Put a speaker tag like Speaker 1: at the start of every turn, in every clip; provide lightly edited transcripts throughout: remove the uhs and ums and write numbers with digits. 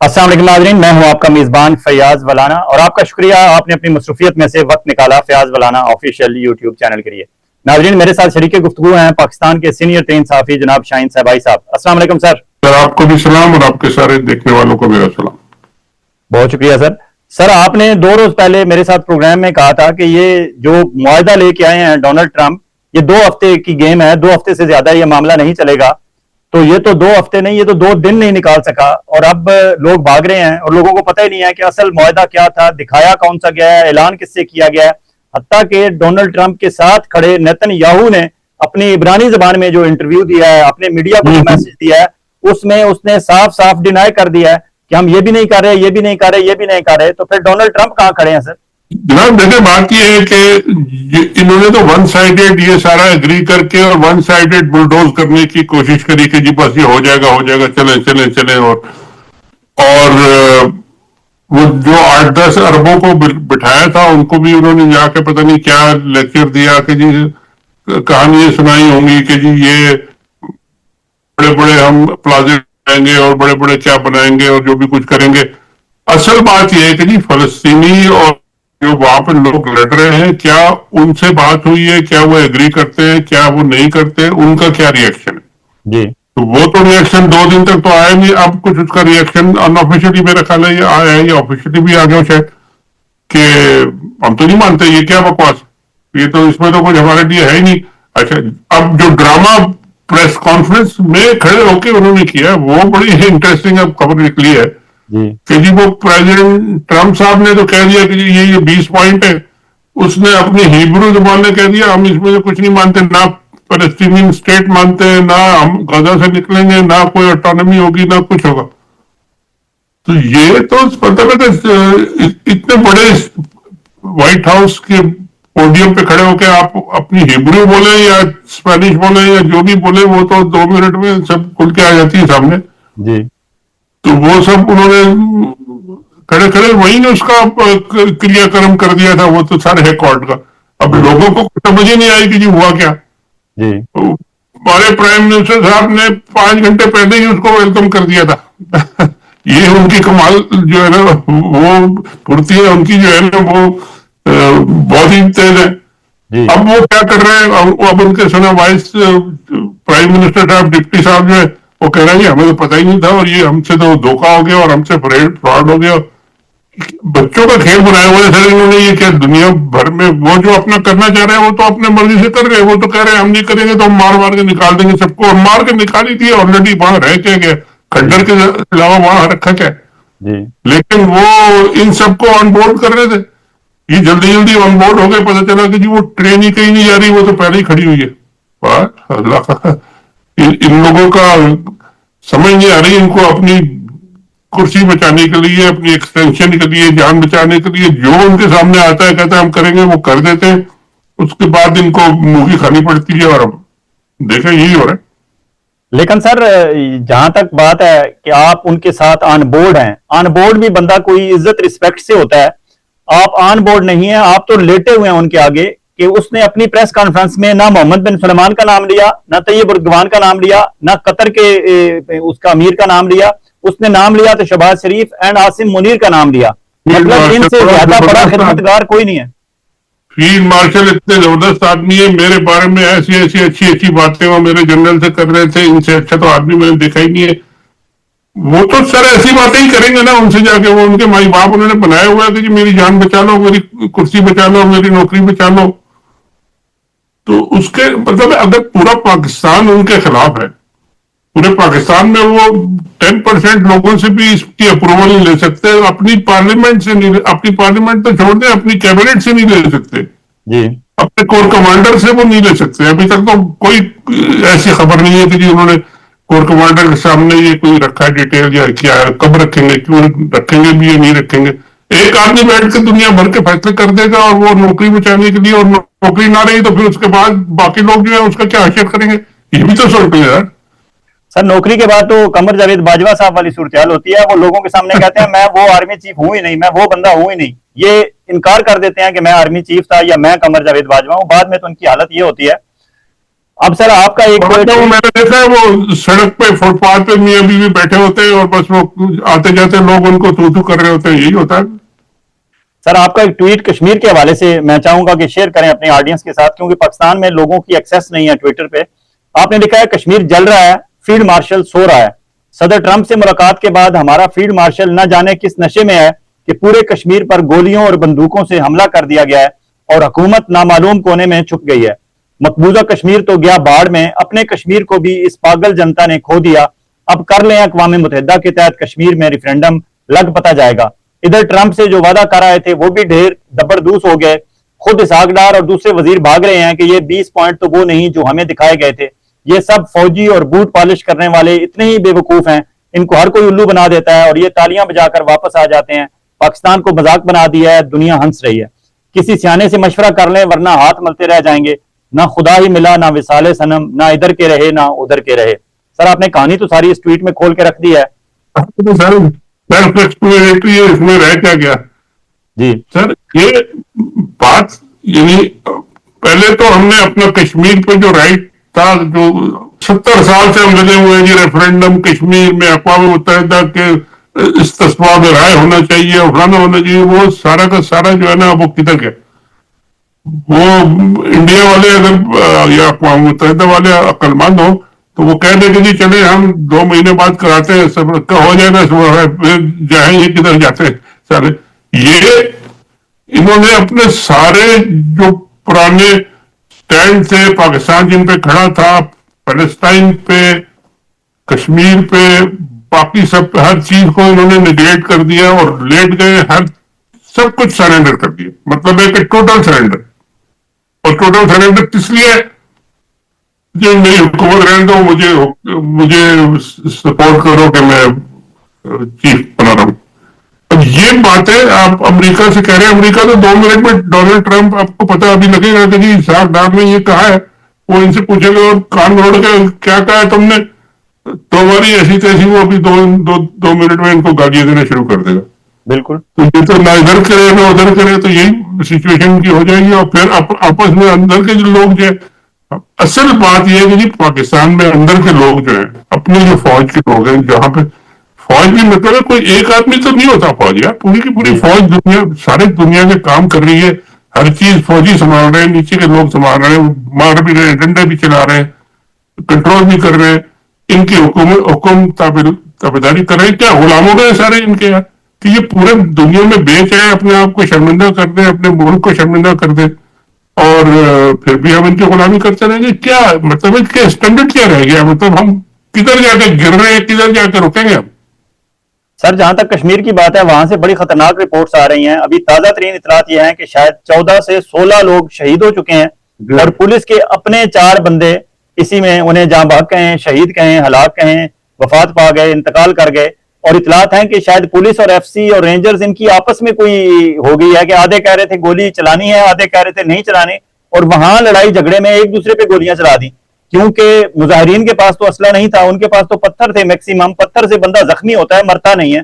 Speaker 1: السلام علیکم ناظرین، میں ہوں آپ کا میزبان فیاض ولانا اور آپ کا شکریہ آپ نے اپنی مصروفیت میں سے وقت نکالا فیاض ولانا آفیشیل یوٹیوب چینل کے لیے۔ ناظرین، میرے ساتھ شریک گفتگو ہیں پاکستان کے سینئر ترین صحافی جناب شاہین صاحبائی صاحب۔ السلام علیکم سر۔
Speaker 2: سر آپ کو بھی سلام اور آپ کے سارے دیکھنے والوں کو میرا سلام۔
Speaker 1: بہت شکریہ سر۔ سر آپ نے 2 روز پہلے میرے ساتھ پروگرام میں کہا تھا کہ یہ جو معاہدہ لے کے آئے ہیں ڈونلڈ ٹرمپ، یہ 2 ہفتے کی گیم ہے، 2 ہفتے سے زیادہ یہ معاملہ نہیں چلے گا۔ تو یہ تو 2 ہفتے نہیں، یہ تو 2 دن نہیں نکال سکا اور اب لوگ بھاگ رہے ہیں اور لوگوں کو پتہ ہی نہیں ہے کہ اصل معاہدہ کیا تھا، دکھایا کون سا گیا ہے، اعلان کس سے کیا گیا ہے۔ حتیٰ کہ ڈونلڈ ٹرمپ کے ساتھ کھڑے نیتن یاہو نے اپنی عبرانی زبان میں جو انٹرویو دیا ہے، اپنے میڈیا کو جو میسج دیا ہے، اس میں اس نے صاف صاف ڈینائی کر دیا ہے کہ ہم یہ بھی نہیں کر رہے، یہ بھی نہیں کر رہے، یہ بھی نہیں کر رہے۔ تو پھر ڈونلڈ ٹرمپ کہاں کھڑے ہیں سر؟
Speaker 2: جناب دیکھیں، بات یہ ہے کہ انہوں نے تو ون سائیڈڈ یہ سارا اگری کر کے اور ون سائیڈڈ بلڈوز کرنے کی کوشش کری کہ جی بس یہ ہو جائے گا، چلیں اور وہ جو 8-10 اربوں کو بٹھایا تھا ان کو بھی انہوں نے جا کے پتہ نہیں کیا لیکچر دیا کہ جی کہانیاں سنائی ہوں گی کہ جی یہ بڑے بڑے ہم پلازے بنائیں گے اور بڑے بڑے کیا بنائیں گے اور جو بھی کچھ کریں گے۔ اصل بات یہ ہے کہ جی فلسطینی اور جو وہاں پہ لوگ لڑ رہے ہیں، کیا ان سے بات ہوئی ہے، کیا وہ ایگری کرتے ہیں، کیا وہ نہیں کرتے، ان کا کیا ری ایکشن ہے؟
Speaker 1: جی
Speaker 2: تو وہ تو ری ایکشن 2 دن تک تو آیا نہیں، اب کچھ اس کا ری ایکشن ان آفیشلی میرا خیال ہے یہ آیا ہے، یہ آفیشلی بھی آ گیا شاید کہ ہم تو نہیں مانتے، یہ کیا بکواس، یہ تو اس میں تو کچھ ہمارے لیے ہے ہی نہیں۔ اچھا، اب جو ڈرامہ پریس کانفرنس میں کھڑے ہو کے انہوں نے کیا وہ بڑی انٹرسٹنگ اب خبر نکلی ہے کہ جی وہ پریزیڈنٹ ٹرمپ صاحب نے تو کہہ دیا کہ جی یہ 20 پوائنٹ ہے، اس نے اپنی ہیبرو زبان میں کہہ دیا ہم اس میں سے کچھ نہیں مانتے، نہ فلسطینین اسٹیٹ مانتے ہیں، نہ ہم غزہ سے نکلیں گے، نہ کوئی آٹونومی ہوگی، نہ کچھ ہوگا۔ تو یہ تو مطلب ہے کہ اتنے بڑے وائٹ ہاؤس کے پوڈیم پہ کھڑے ہو کے آپ اپنی ہیبرو بولیں یا اسپینش بولیں یا جو بھی بولیں وہ تو 2 منٹ میں سب کھل کے آ جاتی ہے سامنے۔
Speaker 1: جی
Speaker 2: تو وہ سب انہوں نے کھڑے کھڑے وہی نے اس کا کریا کرم کر دیا تھا، وہ تو سارے ہے کورٹ کا۔ اب لوگوں کو سمجھ ہی نہیں آئی کہ جی ہوا کیا۔
Speaker 1: جی
Speaker 2: ہمارے پرائم منسٹر صاحب نے 5 گھنٹے پہلے ہی اس کو ویلکم کر دیا تھا۔ یہ ان کی کمال جو ہے نا، وہ پھرتی ہے ان کی جو ہے نا، وہ بہت ہی تیز ہے۔
Speaker 1: جی
Speaker 2: اب وہ کیا کر رہے ہیں، اب ان کے سنا وائس پرائم منسٹر صاحب، ڈپٹی صاحب جو ہے وہ کہہ رہے ہیں ہمیں تو پتہ ہی نہیں تھا اور یہ ہم سے تو دھوکہ ہو گیا اور ہم سے فراڈ ہو گیا۔ بچوں کا کھیل بنایا ہوا ہے سر انہوں نے، یہ کیا دنیا بھر میں وہ جو اپنا کرنا چاہ رہے ہیں وہ تو اپنے مرضی سے کر رہے ہیں، وہ تو کہہ رہے ہیں ہم نہیں کریں گے تو ہم مار کے نکال دیں گے سب کو، اور مار کے نکالی تھی آلریڈی، وہاں رہ کے گئے کھنڈر کے علاوہ وہاں رکھا کیا، لیکن وہ ان سب کو آن بورڈ کر رہے تھے۔ یہ جلدی آن بورڈ ہو گئے، پتہ چلا کہ جی وہ ٹرین ہی کہیں نہیں جا رہی، وہ تو پہلے ہی کھڑی ہوئی ہے۔ اللہ کا ان لوگوں کا سمجھ نہیں آ رہی، ان کو اپنی کرسی بچانے کے لیے، اپنی ایکسٹینشن کے لیے، جان بچانے کے لیے جو ان کے سامنے آتا ہے کہتا ہے ہم کریں گے، وہ کر دیتے ہیں، اس کے بعد ان کو موگی کھانی پڑتی ہے، اور ہم دیکھیں یہی ہو رہا ہے۔
Speaker 1: لیکن سر جہاں تک بات ہے کہ آپ ان کے ساتھ آن بورڈ ہیں، آن بورڈ بھی بندہ کوئی عزت رسپیکٹ سے ہوتا ہے، آپ آن بورڈ نہیں ہیں، آپ تو لیٹے ہوئے ہیں ان کے آگے کہ اس نے اپنی پریس کانفرنس میں نہ محمد بن سلمان کا نام لیا، نہ طیب اردوان کا نام لیا، نہ قطر کے اس کا امیر کا نام لیا، اس نے نام لیا تو شہباز شریف اینڈ عاصم منیر کا نام لیا۔ مطلب ان سے زیادہ بڑا خدمتگار کوئی نہیں ہے۔
Speaker 2: فیلڈ مارشل اتنے زبردست آدمی ہے، میرے بارے میں ایسی اچھی باتیں وہ میرے جنرل سے کر رہے تھے، ان سے اچھا تو آدمی میں نے دیکھا ہی نہیں ہے۔ وہ تو سر ایسی باتیں ہی کریں گے نا ان سے جا کے، وہ ان کے مائی باپ انہوں نے بنایا ہوا ہے کہ جی میری جان بچا لو، میری کرسی بچا لو، میری نوکری بچا لو۔ تو اس کے مطلب اگر پورا پاکستان ان کے خلاف ہے، پورے پاکستان میں وہ 10% لوگوں سے بھی اس کی اپروول نہیں لے سکتے، اپنی پارلیمنٹ سے نہیں، اپنی پارلیمنٹ تو چھوڑ دیں، اپنی کیبنٹ سے نہیں لے سکتے، اپنے کور کمانڈر سے وہ نہیں لے سکتے۔ ابھی تک تو کوئی ایسی خبر نہیں ہے کہ جی انہوں نے کور کمانڈر کے سامنے یہ کوئی رکھا ہے ڈیٹیل یا کیا ہے، کب رکھیں گے، کیوں رکھیں گے بھی یا نہیں رکھیں گے۔ ایک آدمی بیٹھ کے دنیا بھر کے فیصلے کر دے گا، اور وہ نوکری بچانے کے لیے، اور نوکری نہ رہی تو پھر اس کے بعد باقی لوگ جو ہے اس کا کیا حیثیت کریں گے، یہ بھی تو سوچ لیں یار۔
Speaker 1: سر نوکری کے بعد تو قمر جاوید باجوہ صاحب والی صورتحال ہوتی ہے، وہ لوگوں کے سامنے کہتے ہیں میں وہ آرمی چیف ہوں ہی نہیں، میں وہ بندہ ہوں ہی نہیں، یہ انکار کر دیتے ہیں کہ میں آرمی چیف تھا یا میں قمر جاوید باجوہ ہوں، بعد میں تو ان کی حالت یہ ہوتی ہے اب سر آپ کا ایک
Speaker 2: میں نے دیکھا ہے وہ سڑک پہ فٹ پاتھ پہ میاں بیوی بیٹھے ہوتے ہیں اور بس وہ آتے جاتے لوگ ان کو تو کر رہے ہوتے ہیں, یہی ہوتا ہے.
Speaker 1: سر آپ کا ایک ٹویٹ کشمیر کے حوالے سے میں چاہوں گا کہ شیئر کریں اپنے آڈینس کے ساتھ, کیونکہ پاکستان میں لوگوں کی ایکسیس نہیں ہے ٹویٹر پہ. آپ نے لکھا ہے کشمیر جل رہا ہے, فیلڈ مارشل سو رہا ہے. صدر ٹرمپ سے ملاقات کے بعد ہمارا فیلڈ مارشل نہ جانے کس نشے میں ہے کہ پورے کشمیر پر گولیوں اور بندوقوں سے حملہ کر دیا گیا ہے اور حکومت نامعلوم کونے میں چھپ گئی ہے. مقبوضہ کشمیر تو گیا باڑ میں, اپنے کشمیر کو بھی اس پاگل جنتا نے کھو دیا. اب کر لیں اقوام متحدہ کے تحت کشمیر میں ریفرینڈم, لگ پتا جائے گا. ادھر ٹرمپ سے جو وعدہ کر آئے تھے وہ بھی ڈھیر دبردوس ہو گئے. خود اسحاق ڈار اور دوسرے وزیر بھاگ رہے ہیں کہ یہ 20 پوائنٹ تو وہ نہیں جو ہمیں دکھائے گئے تھے. یہ سب فوجی اور بوٹ پالش کرنے والے اتنے ہی بے وقوف ہیں, ان کو ہر کوئی الو بنا دیتا ہے اور یہ تالیاں بجا کر واپس آ جاتے ہیں. پاکستان کو مذاق بنا دیا ہے, دنیا ہنس رہی ہے. کسی سیانے سے مشورہ کر لیں ورنہ ہاتھ ملتے رہ جائیں گے. نہ خدا ہی ملا, نہ وصال صنم, نہ ادھر کے رہے نہ ادھر کے رہے. سر آپ نے کہانی تو ساری اس ٹویٹ میں کھول کے رکھ دی ہے.
Speaker 2: اس میں رہ کیا گیا
Speaker 1: جی
Speaker 2: سر, یہ بات یعنی پہلے تو ہم نے اپنا کشمیر پہ جو رائٹ تھا, جو 70 سال سے ہم لگے ہوئے ہیں, ریفرینڈم کشمیر میں اقوام متحدہ کے استصواب رائے ہونا چاہیے اور فلانا ہونا چاہیے, وہ سارا کا سارا جو ہے نا وہ کدھر گیا. وہ انڈیا والے اگر یا اقوام متحدہ والے عقل مند ہو تو وہ کہہ دیں کہ جی چلے ہم 2 مہینے بعد کراتے ہیں, سب ہو جائے گا, جائیں یہ کدھر جاتے ہیں سارے. یہ انہوں نے اپنے سارے جو پرانے سٹینڈ تھے, پاکستان جن پہ کھڑا تھا, فلسطین پہ, کشمیر پہ, باقی سب ہر چیز کو انہوں نے نیگلیکٹ کر دیا اور لیٹ گئے, سب کچھ سرینڈر کر دیا. مطلب ہے کہ ٹوٹل سرینڈر. اور ٹوٹل سرینڈر کس لیے, جو میری حکومت رہنے دو, مجھے سپورٹ کرو کہ میں چیف بنا رہا ہوں. اب یہ باتیں آپ امریکہ سے کہہ رہے ہیں, امریکہ تو 2 منٹ میں ڈونلڈ ٹرمپ, آپ کو پتا ابھی لگے گا کہ جی اسحاق ڈار نے یہ کہا ہے, وہ ان سے پوچھے گا اور کان موڑ کے کیا کہا ہے تم نے, 2 باری ایسی تیسی, وہ ابھی 2 منٹ میں ان کو گالیاں دینا شروع کر دے گا.
Speaker 1: بالکل.
Speaker 2: تو یہ تو نہ ادھر کرے نہ ادھر کرے, تو یہی سچویشن کی ہو جائے گی. اور پھر آپس میں اندر کے جو لوگ جو ہے, اصل بات یہ ہے کہ جی پاکستان میں اندر کے لوگ جو ہیں, اپنی جو فوج کے لوگ ہیں, جہاں پہ فوج بھی مطلب ہے کوئی ایک آدمی تو نہیں ہوتا فوج, یار پوری کی پوری فوج دنیا, سارے دنیا کے کام کر رہی ہے, ہر چیز فوجی سنبھال رہے ہیں, نیچے کے لوگ سنبھال رہے ہیں, مار بھی رہے ہیں, ڈنڈے بھی چلا رہے ہیں, کنٹرول بھی کر رہے ہیں, ان کی حکم تابعداری کر رہے ہیں. کیا غلام ہو گئے سارے ان کے, یار کہ یہ پورے دنیا میں بیچ رہے ہیں, اپنے آپ کو شرمندہ کر دیں, اپنے ملک کو شرمندہ کر دیں, اور پھر بھی ہم ان کی غلامی کرتے رہیں گے. کیا مطلب ہے کہ اسٹینڈرڈ کیا رہ گیا, مطلب ہم کدھر جا کے گر رہے ہیں, کدھر جا کے رکیں گے ہم.
Speaker 1: سر جہاں تک کشمیر کی بات ہے وہاں سے بڑی خطرناک رپورٹس آ رہی ہیں. ابھی تازہ ترین اطلاعات یہ ہیں کہ شاید 14 سے 16 لوگ شہید ہو چکے ہیں, اور پولیس کے اپنے 4 بندے اسی میں, انہیں جاں بحق کہیں, شہید کہیں, ہلاک کہیں, وفات پا گئے, انتقال کر گئے. اور اطلاعات ہیں کہ شاید پولیس اور ایف سی اور رینجرز ان کی آپس میں کوئی ہو گئی ہے کہ آدھے کہہ رہے تھے گولی چلانی ہے, آدھے کہہ رہے تھے نہیں چلانی, اور وہاں لڑائی جھگڑے میں ایک دوسرے پہ گولیاں چلا دی. کیونکہ مظاہرین کے پاس تو اسلحہ نہیں تھا, ان کے پاس تو پتھر تھے, میکسیمم پتھر سے بندہ زخمی ہوتا ہے, مرتا نہیں ہے.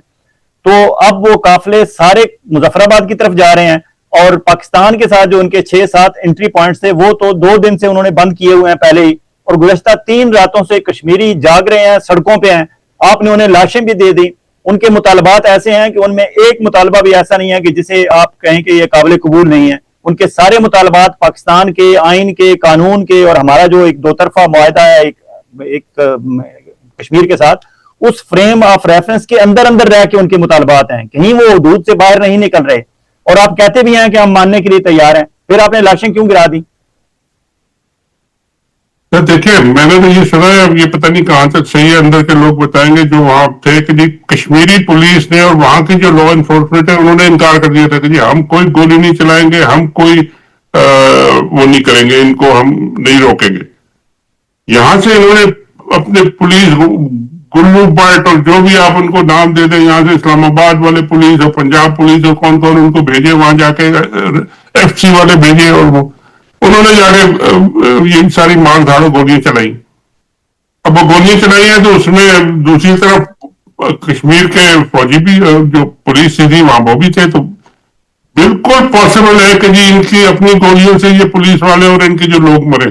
Speaker 1: تو اب وہ قافلے سارے مظفر آباد کی طرف جا رہے ہیں, اور پاکستان کے ساتھ جو ان کے 6-7 انٹری پوائنٹس تھے وہ تو 2 دن سے انہوں نے بند کیے ہوئے ہیں پہلے ہی, اور گزشتہ 3 راتوں سے کشمیری جاگ رہے ہیں, سڑکوں پہ ہیں. آپ نے انہیں لاشیں بھی دے دی. ان کے مطالبات ایسے ہیں کہ ان میں ایک مطالبہ بھی ایسا نہیں ہے کہ جسے آپ کہیں کہ یہ قابل قبول نہیں ہے. ان کے سارے مطالبات پاکستان کے آئین کے, قانون کے, اور ہمارا جو ایک 2 طرفہ معاہدہ ہے ایک کشمیر کے ساتھ, اس فریم آف ریفرنس کے اندر رہ کے ان کے مطالبات ہیں, کہیں وہ حدود سے باہر نہیں نکل رہے. اور آپ کہتے بھی ہیں کہ ہم ماننے کے لیے تیار ہیں, پھر آپ نے لاشیں کیوں گرا دی؟
Speaker 2: دیکھیے میں نے تو یہ سنا ہے, اب یہ پتہ نہیں کہاں تک صحیح ہے, اندر کے لوگ بتائیں گے, جو وہاں تھے کہ جی کشمیری پولیس نے اور وہاں کی جو لا انفورسمنٹ ہے انہوں نے انکار کر دیا تھا کہ جی ہم کوئی گولی نہیں چلائیں گے, ہم کوئی وہ نہیں کریں گے, ان کو ہم نہیں روکیں گے. یہاں سے انہوں نے اپنے پولیس گلو بٹ اور جو بھی آپ ان کو نام دے دیں, یہاں سے اسلام آباد والے پولیس اور پنجاب پولیس اور کون کون ان کو بھیجے, وہاں جا کے ایف سی والے بھیجے, اور وہ انہوں نے جا کے یہ ساری مار دھاڑ گولیاں چلائی. اب وہ گولیاں چلائی ہیں تو اس میں دوسری طرف کشمیر کے فوجی بھی, جو پولیس تھی وہاں وہ بھی تھے. تو بالکل پاسبل ہے کہ جی ان کی اپنی گولیوں سے یہ پولیس والے اور ان کے جو لوگ مرے,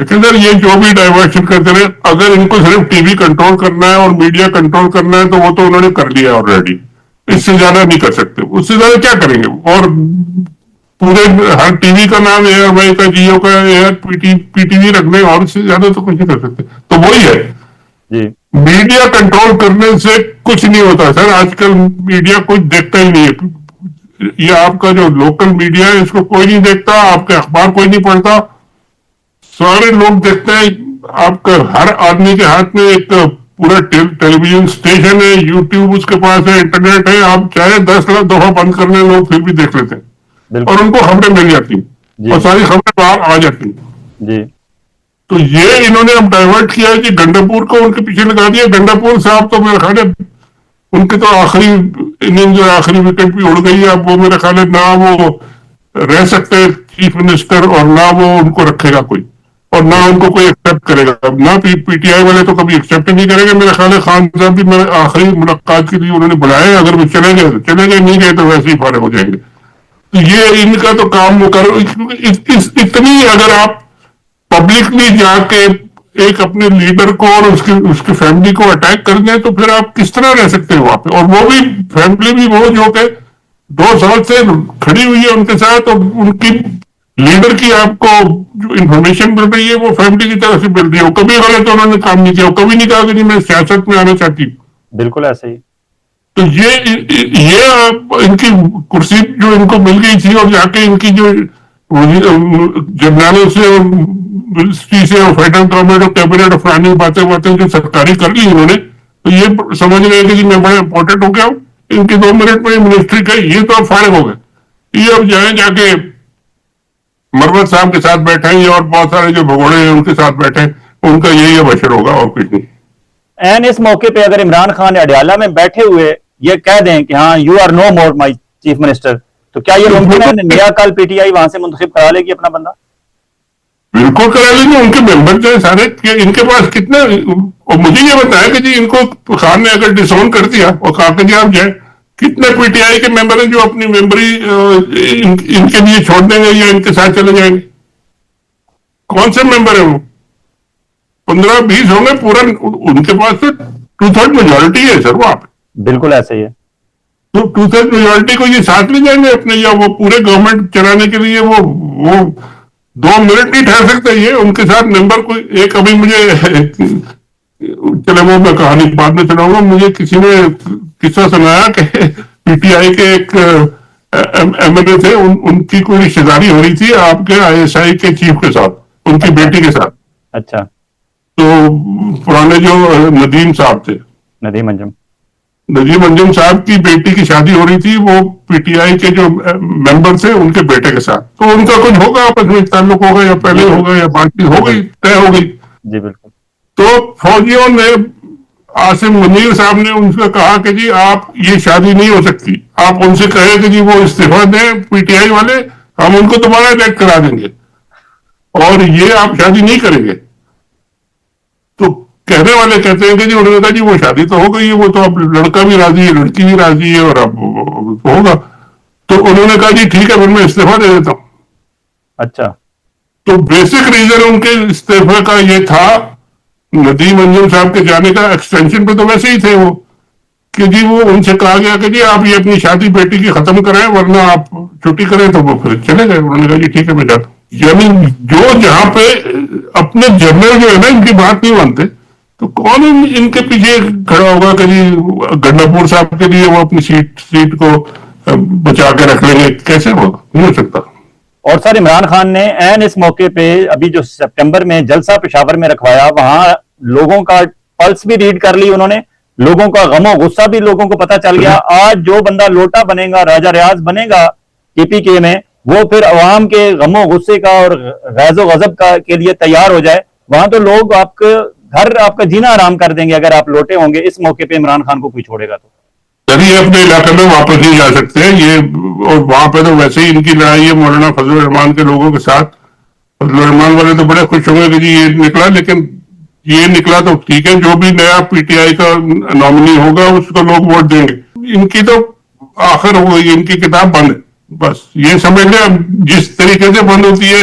Speaker 2: لیکن سر یہ جو بھی ڈائیورشن کرتے رہے, اگر ان کو صرف ٹی وی کنٹرول کرنا ہے اور میڈیا کنٹرول کرنا ہے تو وہ تو انہوں نے کر لیا آلریڈی, اس سے زیادہ نہیں کر سکتے. اس سے زیادہ کیا کریں گے؟ اور پورے ہر ٹی وی کا نام ایئر وائی کا, جیو کا ایئر پی ٹی وی رکھ لیں, اور اس سے زیادہ تو کچھ نہیں کر سکتے. تو وہی ہے
Speaker 1: جی,
Speaker 2: میڈیا کنٹرول کرنے سے کچھ نہیں ہوتا سر. آج کل میڈیا کچھ دیکھتا ہی نہیں ہے. یہ آپ کا جو لوکل میڈیا ہے اس کو کوئی نہیں دیکھتا, آپ کے اخبار کوئی نہیں پڑھتا, سارے لوگ دیکھتے ہیں. آپ کا ہر آدمی کے ہاتھ میں ایک پورا ٹیلی ویژن اسٹیشن ہے, یوٹیوب اس کے پاس ہے, انٹرنیٹ ہے. آپ چاہے 10 دفعہ بند کر لیں, لوگ پھر بھی دیکھ لیتے ہیں, اور ان کو خبریں مل جاتی ہیں, اور ساری خبریں باہر آ جاتی ہیں.
Speaker 1: جی,
Speaker 2: تو یہ انہوں نے اب ڈائیورٹ کیا ہے کہ گنڈاپور کو ان کے پیچھے لگا دیا. گنڈاپور صاحب تو میرے خیال ہے ان کے تو آخری اننگ جو آخری وکٹ بھی اڑ گئی ہے. اب وہ میرے خیال ہے نہ وہ رہ سکتے چیف منسٹر, اور نہ وہ ان کو رکھے گا کوئی, اور نہ ان کو کوئی ایکسپٹ کرے گا. نہ پی ٹی آئی والے تو کبھی ایکسپٹ نہیں کریں گے. میرے خیال ہے خان صاحب بھی میرے آخری ملاقات کے لیے انہوں نے بلائے, اگر وہ چلے گئے تو چلے گئے, نہیں گئے تو ویسے ہی فارغ ہو جائیں گے. تو یہ ان کا تو کام وہ کرو. اتنی اگر آپ پبلکلی جا کے ایک اپنے لیڈر کو اور اس کی فیملی کو اٹیک کر دیں تو پھر آپ کس طرح رہ سکتے ہیں وہاں پہ؟ اور وہ بھی فیملی بھی وہ جو کہ 2 سال سے کھڑی ہوئی ہے ان کے ساتھ, اور ان کی لیڈر کی آپ کو جو انفارمیشن مل رہی ہے وہ فیملی کی طرف سے مل رہی ہے. کبھی غلط انہوں نے کام نہیں کیا, کبھی نہیں کہا کہ جی میں سیاست میں آنا چاہتی ہوں.
Speaker 1: بالکل ایسے ہی.
Speaker 2: تو یہ ان کی کرسی جو ان کو مل گئی تھی, اور جا کے ان کی جو جنرالوں سے اور منسٹری سے اور فیڈرل گورنمنٹ اور کیبنٹ اور فلانی باتیں جو سرکاری کر لی انہوں نے, تو یہ سمجھ رہے کہ جی میں بڑا امپورٹنٹ ہو گیا ہوں, ان کے 2 منٹ میں منسٹری کا یہ تو اب فارغ ہو گئے. یہ اب جائیں جا کے مروت صاحب کے ساتھ بیٹھے ہیں, اور بہت سارے جو بھگوڑے ہیں ان کے ساتھ بیٹھے ہیں, ان کا یہی ابشر ہوگا اور کچھ نہیں.
Speaker 1: این اس موقع پہ اگر عمران خان اڈیالہ میں بیٹھے ہوئے یہ کہہ دیں کہ ہاں you are no more my chief minister, تو کیا یہ ممکن ہے نیا کال پی ٹی آئی وہاں سے منتخب کرا لے گی اپنا بندہ؟
Speaker 2: بالکل کرا لیں گے. ان کے ممبر جو ہے سارے, ان کے پاس کتنے, اور مجھے یہ بتایا کہ جی ان کو خان نے اگر ڈس آن کر دیا اور کہا کہ جی آپ جائیں, کتنے پی ٹی آئی کے ممبر ہیں جو اپنی ممبری ان کے لیے چھوڑ دیں گے یا ان کے ساتھ چلے جائیں گے؟ کون سے ممبر ہیں وہ؟ 15-20 ہوں گے پورا. ان کے پاس تو 2/3 میجورٹی ہے سر وہاں پہ.
Speaker 1: بالکل ایسے ہی ہے.
Speaker 2: تو 2/3 میجورٹی کو یہ ساتھ لے جائیں گے اپنے, یا وہ پورے گورنمنٹ چلانے کے لیے وہ 2 منٹ نہیں ٹھہر سکتے. یہ ان کے ساتھ ممبر کو ایک ابھی مجھے چلے وہ میں کہانی بعد میں سناؤں گا. مجھے کسی نے قصہ سنایا کہ پی ٹی آئی کے ایک ایم ایل اے تھے, ان کی کوئی رشتے داری ہو رہی تھی آپ کے آئی ایس آئی کے چیف کے ساتھ, ان کی بیٹی کے ساتھ.
Speaker 1: اچھا.
Speaker 2: تو پرانے جو ندیم صاحب تھے,
Speaker 1: ندیم
Speaker 2: انجم صاحب کی بیٹی کی شادی ہو رہی تھی, وہ پی ٹی آئی کے جو ممبر تھے ان کے بیٹے کے ساتھ. تو ان کا کچھ ہوگا آپس میں تعلق ہوگا, یا پہلے ہوگا یا بات چیت ہو گئی, طے ہو گئی.
Speaker 1: جی بالکل.
Speaker 2: تو فوجیوں نے, عاصم منیر صاحب نے ان سے کہا کہ جی آپ یہ شادی نہیں ہو سکتی, آپ ان سے کہیں کہ جی وہ استعفیٰ دیں پی ٹی آئی والے, ہم ان کو دوبارہ الیکٹ کرا دیں گے, اور یہ آپ شادی نہیں کریں گے. تو کہنے والے کہتے ہیں کہ جی انہوں نے کہا جی وہ شادی تو ہو گئی ہے, وہ تو اب لڑکا بھی راضی ہے, لڑکی بھی راضی ہے, اور اب ہوگا. تو انہوں نے کہا جی ٹھیک ہے پھر میں استعفیٰ دے دیتا ہوں.
Speaker 1: اچھا.
Speaker 2: تو بیسک ریزن ان کے استعفے کا یہ تھا, ندیم انجم صاحب کے جانے کا, ایکسٹینشن پہ تو ویسے ہی تھے وہ, کہ جی وہ ان سے کہا گیا کہ جی آپ یہ اپنی شادی بیٹی کی ختم کریں ورنہ آپ چھٹی کریں. تو وہ پھر چلے گئے. انہوں نے کہا جی ٹھیک ہے میں جاتا ہوں. یعنی جو جہاں پہ اپنے جنرل جو ہے نا ان کی بات نہیں مانتے, تو کون ان کے پیچھے کھڑا ہوگا کہ جی گنڈاپور صاحب کے لیے وہ اپنی سیٹ کو بچا کے رکھ لیں گے؟ کیسے ہوگا؟ نہیں ہو سکتا.
Speaker 1: اور سر عمران خان نے این اس موقع پہ ابھی جو سپٹمبر میں جلسہ پشاور میں رکھوایا, وہاں لوگوں کا پلس بھی ریڈ کر لی انہوں نے, لوگوں کا غم و غصہ بھی لوگوں کو پتا چل گیا. آج جو بندہ لوٹا بنے گا, راجہ ریاض بنے گا کے پی کے میں, وہ پھر عوام کے غم و غصے کا اور غیظ و غضب کا کے لیے تیار ہو جائے. وہاں تو لوگ آپ کے گھر, آپ کا جینا آرام کر دیں گے اگر آپ لوٹے ہوں گے. اس موقع پہ عمران خان کو کوئی چھوڑے گا تو
Speaker 2: یہ اپنے علاقے میں واپس نہیں جا سکتے یہ, اور وہاں پہ تو ویسے ہی ان کی لڑائی ہے مولانا فضل الرحمان کے لوگوں کے ساتھ. فضل الرحمان والے تو بڑے خوش ہوں گے کہ جی یہ نکلا, لیکن یہ نکلا تو ٹھیک ہے, جو بھی نیا پی ٹی آئی کا نامنی ہوگا اس کو لوگ ووٹ دیں گے. ان کی تو آخر ہو گئی, ان کی کتاب بند ہے. بس یہ سمجھ لیں, جس طریقے سے بند ہوتی ہے